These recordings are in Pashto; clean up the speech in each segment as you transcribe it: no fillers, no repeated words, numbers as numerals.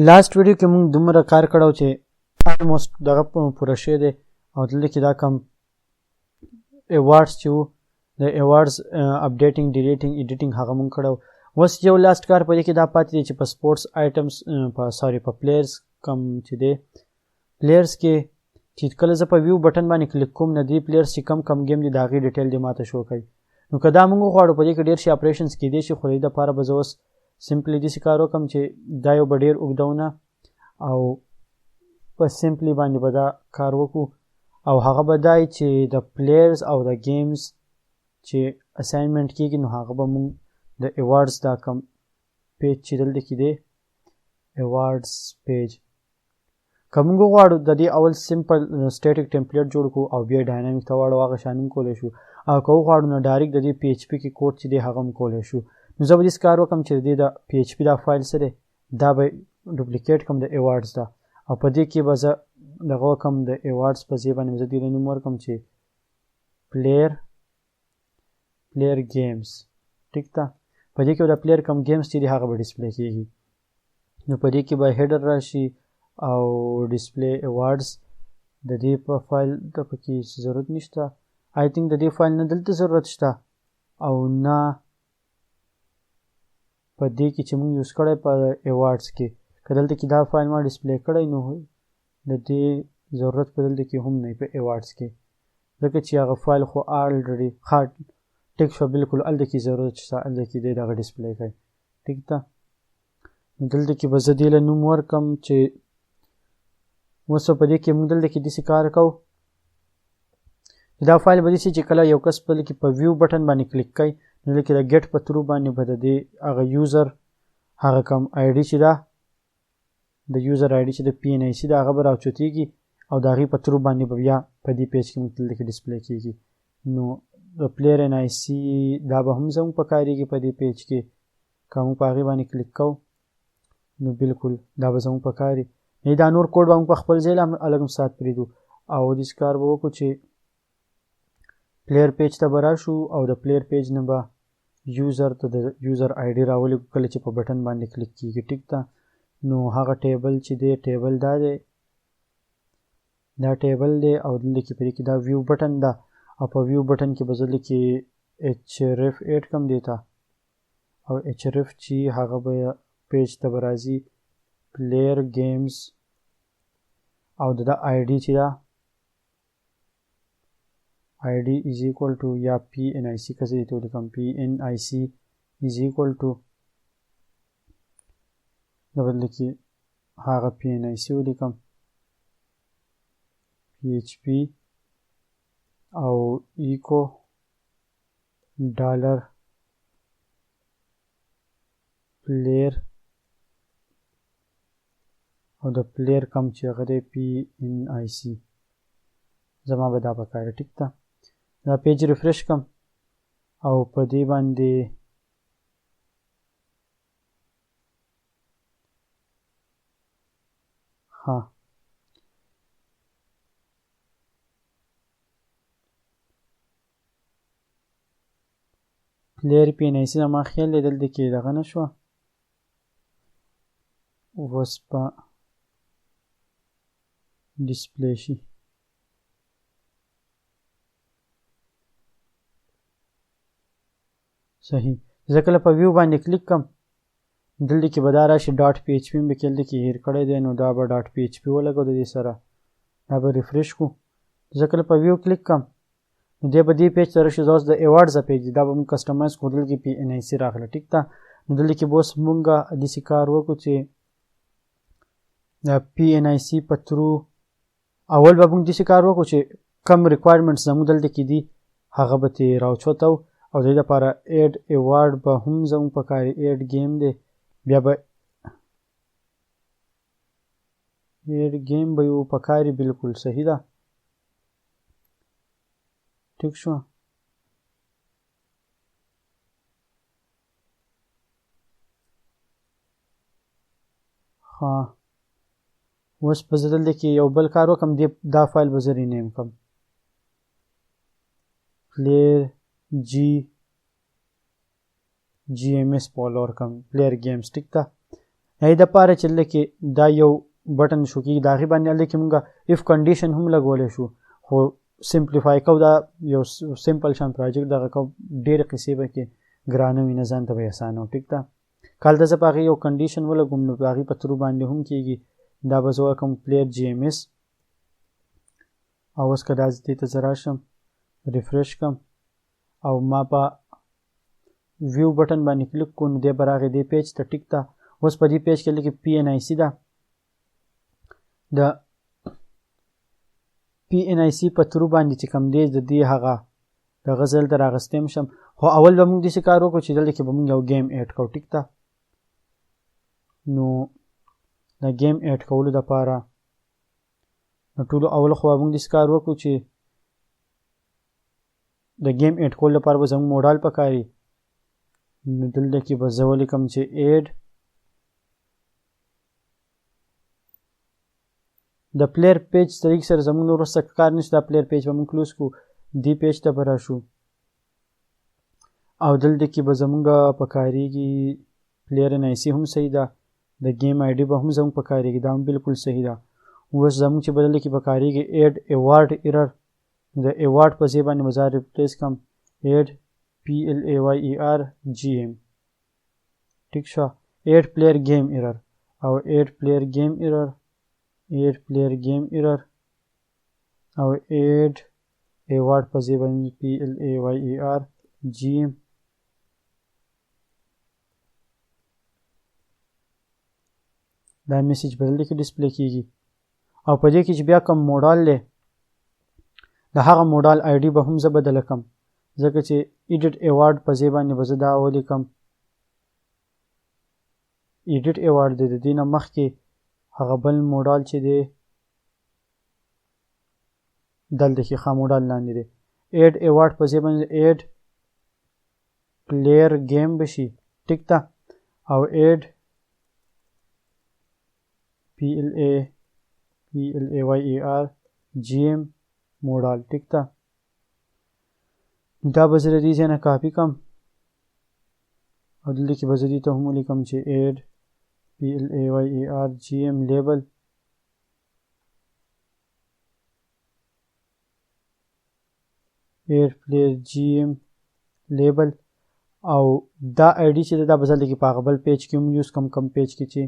لاست ویډیو کې موږ دومره کار کړو چې almost دغه پوره شوی دی او دلته کې دا کم ایوارډز چې وو د ایوارډز اپډیټینګ ډیلیټینګ ایډیټینګ هغه موږ کړو. اوس یو لاست کار په دې کې دا پاتې دی چې په سپورټس آیټمز په پلیئرز کم چې دی پلیئرز کې چې کله زه په ویو بټن باندې کلیک کوم نه دی پلیئرز چې کم گیم دي د هغې ډیټیل دې ماته شو کوي. نو که دا موږ وغواړو په دې کې ډېر شي اپریشنز کیدی شي خو د دې دپاره به زه اوس سمپلی داسې کار وکړم چې دا یو به ډېر اوږدونه او په سمپلی باندې به دا کار وکړو او هغه به دا چې د پلیئرز او د گیمز چې اساینمنټ کیږي نو هغه به موږ د ایوارډز دا کم پیج چې دلته کې دی ایوارډز پیج که موږ وغواړو د دې اول سمپل سټیټک ټمپلیټ جوړ کړو او بیا ډاینامیک ته واړو هغه شان هم کولی شو او که وغواړو نو ډایرکټ د دې پی ایچ پي کې کوډ چې دی هغه هم کولی شو. نو زه به داسې کار وکړم چې د دې د پی ایچ پي دا فایل څه دی دا به ډوپلیکیټ کړم د ایوارډز دا او په دې کې به زه دغه وکړم د ایوارډز په ځای باندې زه دې ته نوم ورکړم چې پلیئر گیمز. ټیک ده په دې کې به د پلیئر کم گیمز چې دي هغه به ډسپلی کېږي. نو په دې کې به هیډر راشي او ډسپلی ایوارډز د دې په فایل ته پکې ضرورت نشته آی تھنک د دې فایل نه دلته ضرورت شته او نه په دې کې چې موږ یوز کړی په ایوارډز کې که دلته کې دا فایل ما ډسپلی کړی نو د دې ضرورت په دلته کې هم نه په ایوارډز کې ځکه چې هغه فایل خو آلریډي ټیک شو بالکل هلته کې ضرورت شته هلته کې دی دغه ډسپلی کوي. ټیک ده نو دلته کې به زه دې له نوم ورکړم چې اوس په دې کې موږ دلته کې داسې کار کوو دا فایل به داسې چې کله یو کس په کې په ویو بټن باندې کلیک کوي نو دلته د ګیټ په تھرو باندې به د دې هغه یوزر هغه کم آی ډي چې ده د یوزر آی ډي چې د پی ان آی سی ده هغه به راوچتېږي او د هغې په تھرو باندې به بیا په دې پیج کې موږ دلته کې ډسپلی کېږي. نو د پلیئر ان آی سی دا به هم زموږ په کارېږي په دې پیج کې که موږ په هغې باندې کلیک کوو نو بالکل دا به زموږ په کار وي. دا نور کوډ به موږ په خپل ځای الګ هم سات پرېږدو او داسې کار به وکړو چې پلیئر پیج ته به راشو او د پلیئر پیج نه به یوزر ته د یوزر آی ډي راولېږو کله چې په بټن باندې کلیک کېږي. ټیک ده نو هغه ټیبل چې دی ټیبل دا دی دا ټیبل دی او دلته کې په دې کې دا ویو بټن ده او په ویو بټن کې به زه دلته ایچ رف ایډ کړم دې ته او ایچ رف چې هغه به پیج ته به راځي پلیئر گیمز او د آی ډي چې ده آی ډي از ایکول ټو یا پی ان آی سی که زه دې ته ولیکم پی ان آی سی از ایکول ټو د بدله کې هغه پی ان آی سی ولیکم پی ایچ پی او ایکو ډالر پلیئر او د پلیئر کم چې هغه دی پی ان آی سی زما به دا پکار. ټیک ده دا پیج ریفریش کم او په دې باندې ها پلیئر پی ان آی سی زما خیال دی دلته کې دغه نه شوه اوس به ډسپلی شي. صحیح زه کله په ویو باندې کلیک کم دلته کې به دا راشي ډاټ پی ایچ پي مې پکې دلته کې هیر کړی دی نو دا به ډاټ پی ایچ پي ولګو د دې سره دا به ریفریش کړو. زه کله په ویو کلیک کم نو دی به دې پیج ته راشي زه اوس د ایوارډز پیج دی دا به موږ کسټمایز کړو دلته کې پی ان آی سی راغله. ټیک ده نو دلته کې به اوس موږ داسې کار وکړو چې د پی ان آی سی په تھرو اول به موږ داسې کار وکړو چې کم ریکوایرمنټس زموږ دلته کې دي هغه به ترې راوچوتو او د دې لپاره ایډ ایوارډ به هم زموږ په کار ایډ گیم دی بیا به ایډ گیم به یو په کار بالکل صحیح ده. ټیک شو ها اوس به زه دلته کې یو بل کار وکړم دا فایل به زه رینیم کړم پلیئر جی ایم ایس پول ورکړم پلیئر گیمز. ټیک ده ای د پاره چې لکه دا یو بټن شو کې دا غي باندې لکه مونږه اف کنډیشن هم لګولې شو خو سمپلیفای کو دا یو سمپل شان پروجیکټ دغه کو ډېر قصې به کې ګرانه وي نه ځان ته به اسانه ټیک ده کال د زپاغه یو کنډیشن ولګوم نو باغی په ترو باندې هم کېږي دا به زو کوم پلیئر جی ام اس او اوس کدا دې ته زرا شم ریفریش کم او ما په ویو بٹن باندې کلیک کو نو دې براغه دې پیج ته ټیک تا اوس په دې پیج کې لکه پی ان آی سی دا د پی ان آی سی په ترو باندې چې کم دی د دې هغه د غزل در اغستم شم خو اول به موږ دې کار وکړو چې دلته به موږ یو گیم اډ کوو ټیک تا نو د گیم اډ کولو لپاره نو ټول اول خو موږ دې کار وکړو چې د گیم اډ کول لپاره به زموږ موډال پکاري نو دلته کې به زه ولیکم چې اډ د پلیئر پیج طریق سره زموږ نور څه کار نشته د پلیئر پیج به موږ کلوز کو دی پیج ته به راشو او دلته کې به زموږ پکاريږي پلیئر ان آی سی هم صحیح ده د گیم آی ډي به هم زموږ پکاريږي دا هم بالکل صحیح ده اوس زموږ چې بدل کې پکاريږي اډ ایوارډ ایرر د ایوارډ په ځای باندې مزار ریپلیس کم اډ پی ال ای وای ای آر جی ام ټیک شو اډ پلیئر گیم ایرر او اډ پلیئر گیم ایرر اډ پلیئر گیم ایرر او اډ ایوارډ په ځای باندې پی ال ای وای ای آر جی ام دا میسج بدل کې ډسپلی کیږي او په دې کې چې بیا کوم موډال لې د هغه موډال آی ډي به هم زه بدل کم ځکه چې ایډیټ ایوارډ په ځای باندې به زه دا ولیکم ایډیټ ایوارډ د دې نه مخکې هغه بل موډال چې دی دلته کې خام موډال لاندې دی اډ ایوارډ په ځای باندې اډ پلیئر گیم بشي ټیک تا او اډ پی ال ای وای ای آر جی ام موډال ټیک تا دا به زه د دې ځای نه کاپي کم او دلته کې به زه دې ته هم ولیکم چې اډ پی ال ای وای ای آر جی ام لیبل اډ پلیئر جی ام لیبل او دا آی ډي چې دا به زه لکه په هغه بل پیج کې هم یوز کم پیج کې چې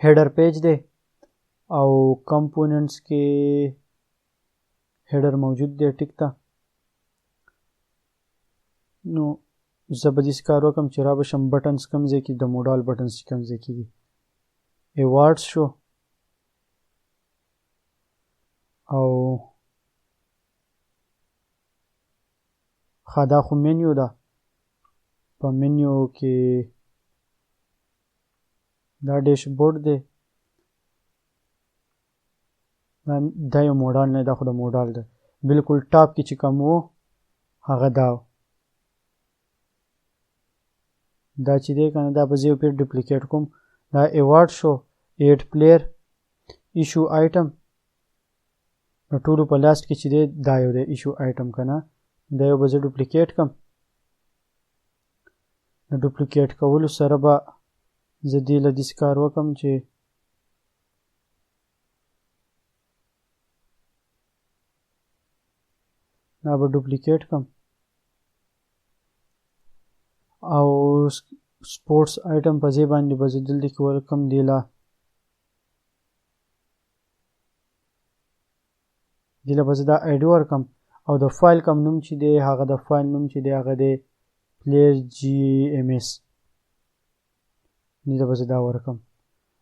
هیډر پیج دی او کمپوننټس کې هیډر موجود دی ټیک تا نو زه به داسې کار وکړم چې را به شم بټنس کوم ځای کې د موډال بټنس چې کوم ځای کې دي ایوارډس شو او ښه دا خو منیو ده په منیو کې دا ډیشبورډ دی دا یو موډال نه دا خو د موډال ده بالکل ټاپ کې چې کوم و هغه دا دا چې دی کنه دا به زه یو پیر ډپلیکیټ کوم دا ایوارډ شو ایډ پلیئر ایشو آیټم نو ټولو په لاست کې چې دی دا یو دی ایشو آیټم کنه دا یو به زه ډپلیکیټ کم نو ډپلیکیټ کولو سره به زه دې له داسې کار وکړم چې دا به ډپلیکیټ کم او سپورټس آیټم په ځای باندې به زه دلته کې ورکم دی له به زه دا آی ډي ورکم او د فایل کوم نوم چې دی هغه د فایل نوم چې دی هغه دی پلیئر جی ام اس دې به زه دا ورکم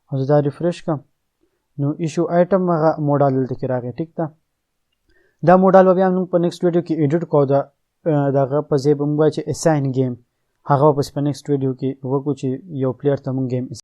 او زه دا ریفریش کم نو ایشو آیټم هغه موډال دلته کې راغی ټیک ده دا موډال به بیا موږ په نیکسټ ویډیو کې ایډیټ کوو دغه په ځای به موږ چې اساین گیم هغه په نیکسټ ویډیو کې وکړو چې یو پلیئر ته موږ گیم